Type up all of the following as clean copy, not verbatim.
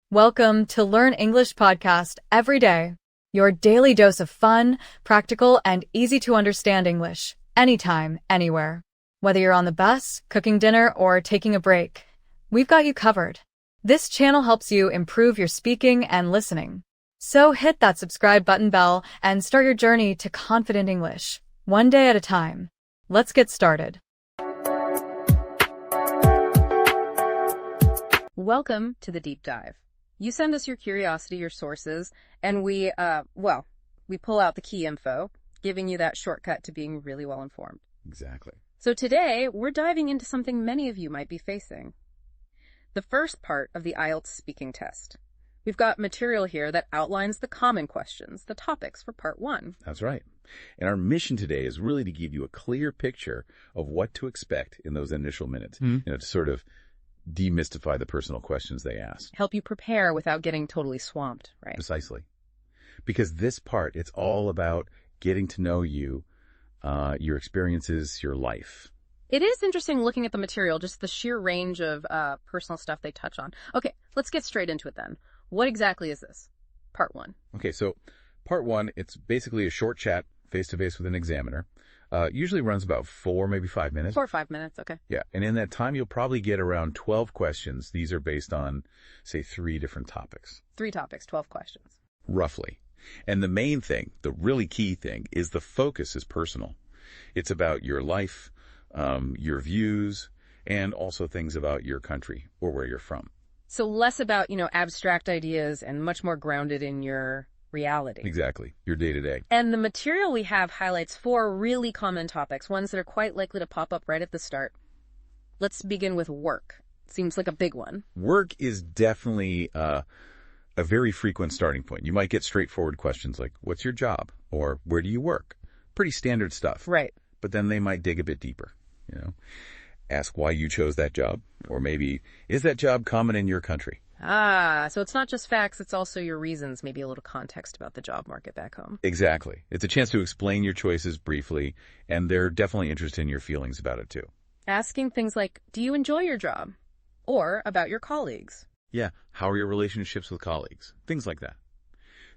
Welcome to Learn English Podcast every day. Your daily dose of fun, practical, and easy to understand English, anytime, anywhere. Whether you're on the bus, cooking dinner, or taking a break, we've got you covered. This channel helps you improve your speaking and listening. So hit that subscribe button bell and start your journey to confident English, one day at a time. Let's get started. Welcome to the deep dive. You send us your curiosity, your sources, and we pull out the key info, giving you that shortcut to being really well informed. Exactly. So today, we're diving into something many of you might be facing. The first part of the IELTS speaking test. We've got material here that outlines the common questions, the topics for part 1. That's right. And our mission today is really to give you a clear picture of what to expect in those initial minutes, to sort of demystify the personal questions they ask. Help you prepare without getting totally swamped, right? Precisely. Because this part, it's all about getting to know you, your experiences, your life. It is interesting looking at the material, just the sheer range of personal stuff they touch on. Okay, let's get straight into it then. What exactly is this? Part 1. Okay, so part 1, it's basically a short chat face-to-face with an examiner. Usually runs about 4, maybe 5 minutes. 4 or 5 minutes, okay. Yeah, and in that time, you'll probably get around 12 questions. These are based on, say, 3 different topics. 3 topics, 12 questions. Roughly. And the main thing, the really key thing, is the focus is personal. It's about your life, your views, and also things about your country or where you're from. So less about, abstract ideas and much more grounded in your reality. Exactly. Your day-to-day. And the material we have highlights 4 really common topics, ones that are quite likely to pop up right at the start. Let's begin with work. Seems like a big one. Work is definitely a very frequent starting point. You might get straightforward questions like, what's your job? Or where do you work? Pretty standard stuff. Right. But then they might dig a bit deeper, Ask why you chose that job. Or maybe, is that job common in your country? So it's not just facts, it's also your reasons, maybe a little context about the job market back home. Exactly. It's a chance to explain your choices briefly, and they're definitely interested in your feelings about it too. Asking things like, do you enjoy your job? Or about your colleagues. Yeah, how are your relationships with colleagues? Things like that.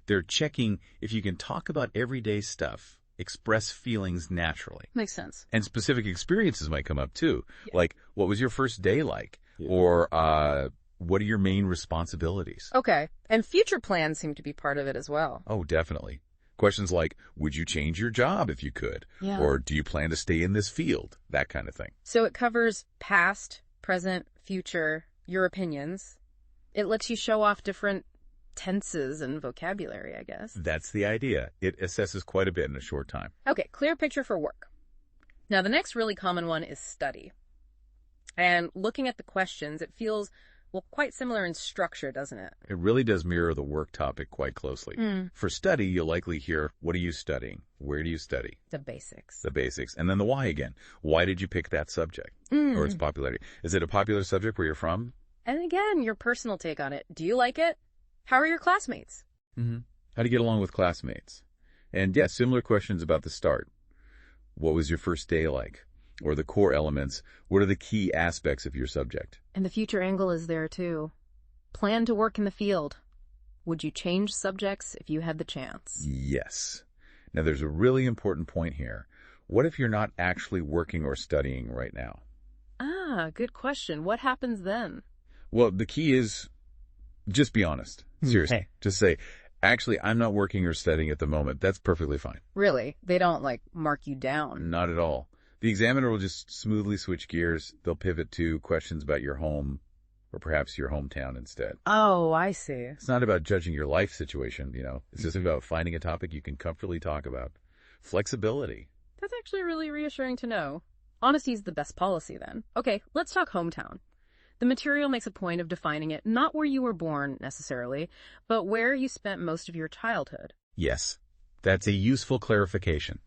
They're checking if you can talk about everyday stuff, express feelings naturally. Makes sense. And specific experiences might come up too, like, what was your first day like? Yeah. Or, what are your main responsibilities? Okay. And future plans seem to be part of it as well. Oh, definitely. Questions like, would you change your job if you could? Yeah. Or do you plan to stay in this field? That kind of thing. So it covers past, present, future, your opinions. It lets you show off different tenses and vocabulary, I guess. That's the idea. It assesses quite a bit in a short time. Okay, clear picture for work. Now, the next really common one is study. And looking at the questions, it feels quite similar in structure, doesn't it? It really does mirror the work topic quite closely. For study, you'll likely hear, what are you studying? Where do you study? The basics. The basics. And then the why again. Why did you pick that subject? Or its popularity? Is it a popular subject where you're from? And again, your personal take on it. Do you like it? How are your classmates? How do you get along with classmates? And yeah, similar questions about the start. What was your first day like? Or the core elements, what are the key aspects of your subject? And the future angle is there too. Plan to work in the field. Would you change subjects if you had the chance? Yes. Now there's a really important point here. What if you're not actually working or studying right now? Good question. What happens then? Well, the key is just be honest. Seriously. Just say, actually, I'm not working or studying at the moment. That's perfectly fine. Really? They don't, mark you down? Not at all. The examiner will just smoothly switch gears. They'll pivot to questions about your home or perhaps your hometown instead. Oh, I see. It's not about judging your life situation, It's just about finding a topic you can comfortably talk about. Flexibility. That's actually really reassuring to know. Honesty is the best policy then. Okay, let's talk hometown. The material makes a point of defining it not where you were born necessarily, but where you spent most of your childhood. Yes, that's a useful clarification.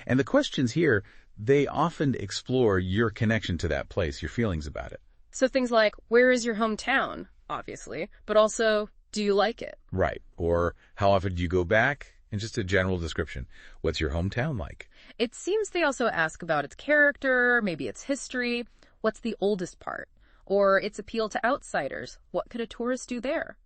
And the questions here, they often explore your connection to that place, your feelings about it. So things like, where is your hometown? Obviously. But also, do you like it? Right. Or how often do you go back? And just a general description. What's your hometown like? It seems they also ask about its character, maybe its history. What's the oldest part? or its appeal to outsiders. What could a tourist do there?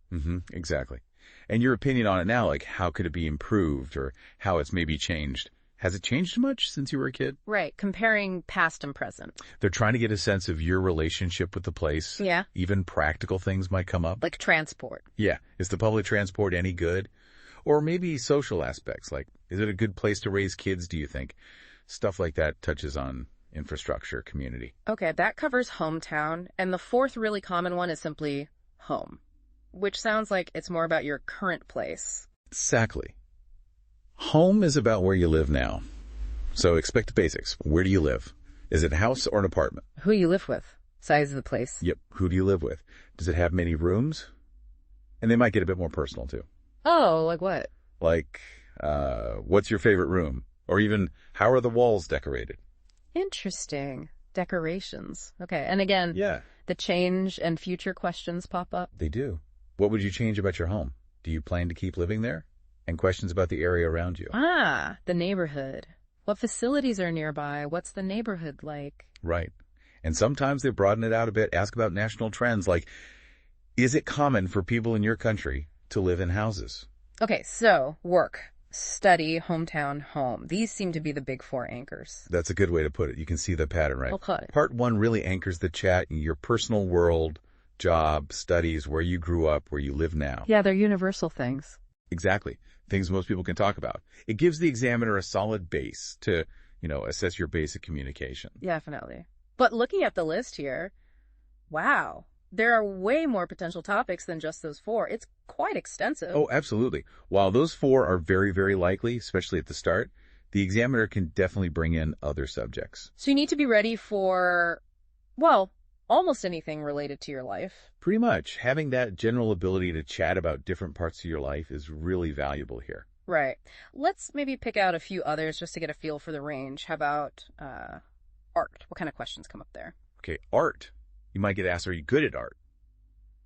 Exactly. And your opinion on it now, like how could it be improved or how it's maybe changed? Has it changed much since you were a kid? Right, comparing past and present. They're trying to get a sense of your relationship with the place. Yeah. Even practical things might come up. Like transport. Yeah. Is the public transport any good? Or maybe social aspects, like is it a good place to raise kids, do you think? Stuff like that touches on infrastructure, community. Okay, that covers hometown. And the fourth really common one is simply home, which sounds like it's more about your current place. Exactly. Home is about where you live now. So expect the basics. Where do you live? Is it a house or an apartment? Who you live with. Size of the place. Yep. Who do you live with? Does it have many rooms? And they might get a bit more personal too. Oh, like what? Like, what's your favorite room? Or even, how are the walls decorated? Interesting. Decorations. Okay, and again, Yeah, the change and future questions pop up. they do. What would you change about your home? Do you plan to keep living there? And questions about the area around you. Ah, the neighborhood. What facilities are nearby? What's the neighborhood like? Right. And sometimes they broaden it out a bit, ask about national trends like, is it common for people in your country to live in houses? Okay, so work, study, hometown, home. These seem to be the big four anchors. That's a good way to put it. You can see the pattern, right? Okay. Part one really anchors the chat in your personal world, job, studies, where you grew up, where you live now. Yeah, they're universal things. Exactly. Things most people can talk about. It gives the examiner a solid base to, assess your basic communication. Definitely. But looking at the list here, wow, there are way more potential topics than just those four. It's quite extensive. Oh, absolutely. While those four are very, very likely, especially at the start, the examiner can definitely bring in other subjects. So you need to be ready for, well, almost anything related to your life. Pretty much. Having that general ability to chat about different parts of your life is really valuable here. Right. Let's maybe pick out a few others just to get a feel for the range. How about art? What kind of questions come up there? Okay, art. You might get asked, are you good at art?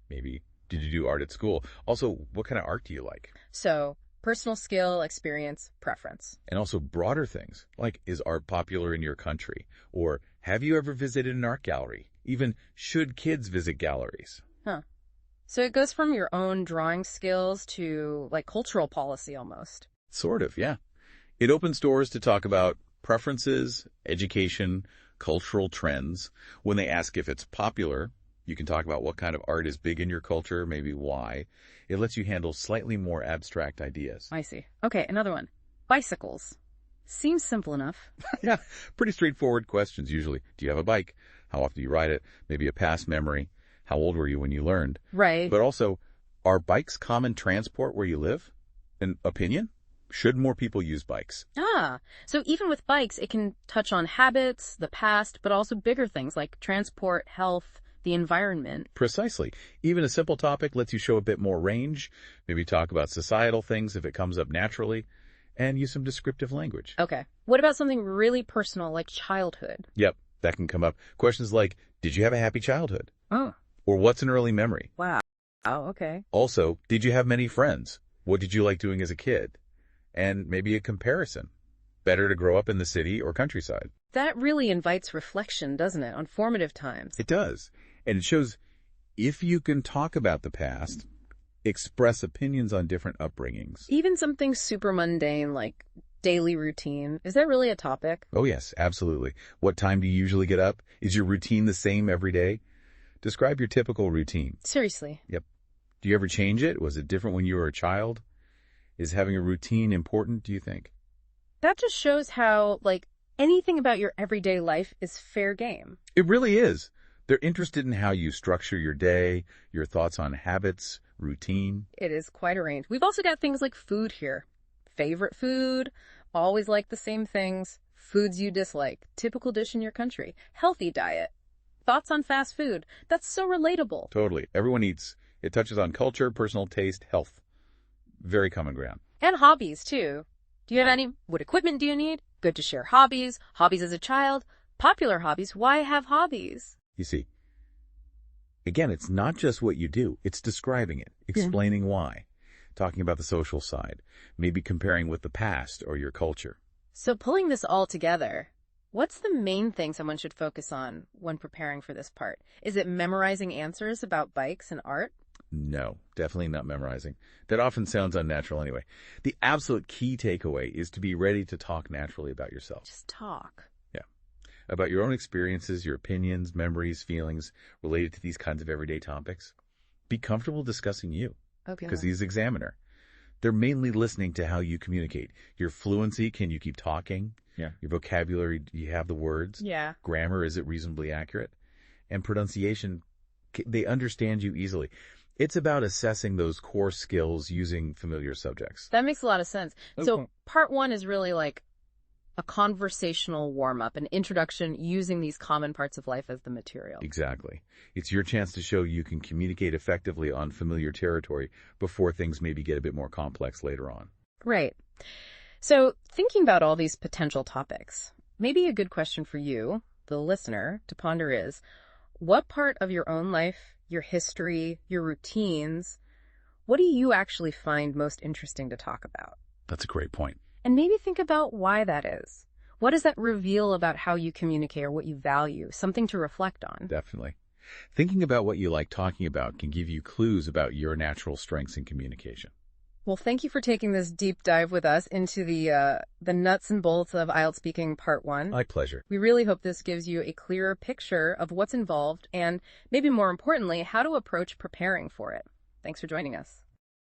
Maybe, did you do art at school? Also, what kind of art do you like? So, personal skill, experience, preference. And also broader things, like is art popular in your country? Or have you ever visited an art gallery? Even should kids visit galleries? Huh. So it goes from your own drawing skills to like cultural policy almost. Sort of, yeah. It opens doors to talk about preferences, education, cultural trends. When they ask if it's popular, you can talk about what kind of art is big in your culture, maybe why. It lets you handle slightly more abstract ideas. I see. Okay, another one. Bicycles. Seems simple enough. Yeah, pretty straightforward questions usually. Do you have a bike? How often do you ride it? Maybe a past memory. How old were you when you learned? Right. But also, are bikes common transport where you live? An opinion? Should more people use bikes? Ah, so even with bikes, it can touch on habits, the past, but also bigger things like transport, health, the environment. Precisely. Even a simple topic lets you show a bit more range, maybe talk about societal things if it comes up naturally, and use some descriptive language. Okay. What about something really personal like childhood? Yep, that can come up. Questions like, did you have a happy childhood? Oh. Or what's an early memory? Wow. Oh, okay. Also, did you have many friends? What did you like doing as a kid? And maybe a comparison. Better to grow up in the city or countryside. That really invites reflection, doesn't it, on formative times? It does. And it shows if you can talk about the past, express opinions on different upbringings. Even something super mundane like daily routine. Is that really a topic? Oh, yes, absolutely. What time do you usually get up? Is your routine the same every day? Describe your typical routine. Seriously. Yep. Do you ever change it? Was it different when you were a child? Is having a routine important, do you think? That just shows how, like, anything about your everyday life is fair game. It really is. They're interested in how you structure your day, your thoughts on habits, routine. It is quite a range. We've also got things like food here. Favorite food, always like the same things, foods you dislike, typical dish in your country, healthy diet, thoughts on fast food. That's so relatable. Totally. Everyone eats. It touches on culture, personal taste, health. Very common ground. And hobbies, too. Do you have any? What equipment do you need? Good to share hobbies. Hobbies as a child. Popular hobbies. Why have hobbies? You see, again, it's not just what you do. It's describing it, explaining why, talking about the social side, maybe comparing with the past or your culture. So pulling this all together, What's the main thing someone should focus on when preparing for this part? Is it memorizing answers about bikes and art? No, definitely not memorizing. That often sounds unnatural anyway. The absolute key takeaway is to be ready to talk naturally about yourself. Just talk. Yeah. About your own experiences, your opinions, memories, feelings related to these kinds of everyday topics. Be comfortable discussing you. Okay. Because he's the examiner. They're mainly listening to how you communicate. Your fluency, can you keep talking? Yeah. Your vocabulary, do you have the words? Yeah. Grammar, is it reasonably accurate? And pronunciation, they understand you easily. It's about assessing those core skills using familiar subjects. That makes a lot of sense. Okay. So part one is really like a conversational warm-up, an introduction using these common parts of life as the material. Exactly. It's your chance to show you can communicate effectively on familiar territory before things maybe get a bit more complex later on. Right. So thinking about all these potential topics, maybe a good question for you, the listener, to ponder is, what part of your own life, your history, your routines, what do you actually find most interesting to talk about? That's a great point. And maybe think about why that is. What does that reveal about how you communicate or what you value? Something to reflect on. Definitely. Thinking about what you like talking about can give you clues about your natural strengths in communication. Well, thank you for taking this deep dive with us into the nuts and bolts of IELTS Speaking Part 1. My pleasure. We really hope this gives you a clearer picture of what's involved and, maybe more importantly, how to approach preparing for it. Thanks for joining us.